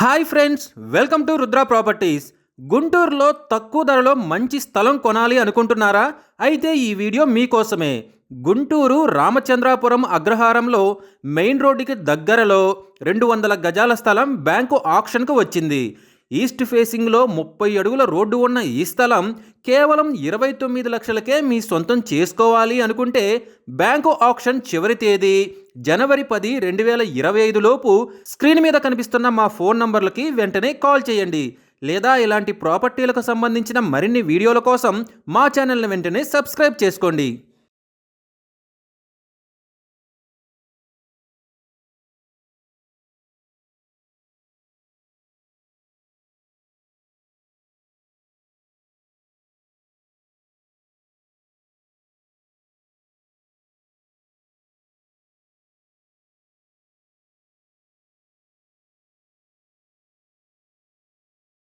Hi friends, welcome to Rudra properties. గుంటూరులో తక్కువ ధరలో మంచి స్థలం కొనాలి అనుకుంటున్నారా? అయితే ఈ వీడియో మీకోసమే. గుంటూరు రామచంద్రాపురం అగ్రహారంలో మెయిన్ రోడ్డుకి దగ్గరలో 200 గజాల స్థలం బ్యాంకు ఆక్షన్కు వచ్చింది. ఈస్ట్ ఫేసింగ్లో 30 అడుగుల రోడ్డు ఉన్న ఈ స్థలం కేవలం 29 లక్షలకే మీ సొంతం చేసుకోవాలి అనుకుంటే బ్యాంకు ఆక్షన్ చివరి తేదీ జనవరి 10, 2025 లోపు స్క్రీన్ మీద కనిపిస్తున్న మా ఫోన్ నంబర్లకి వెంటనే కాల్ చేయండి. లేదా ఇలాంటి ప్రాపర్టీలకు సంబంధించిన మరిన్ని వీడియోల కోసం మా ఛానల్ని వెంటనే సబ్స్క్రైబ్ చేసుకోండి.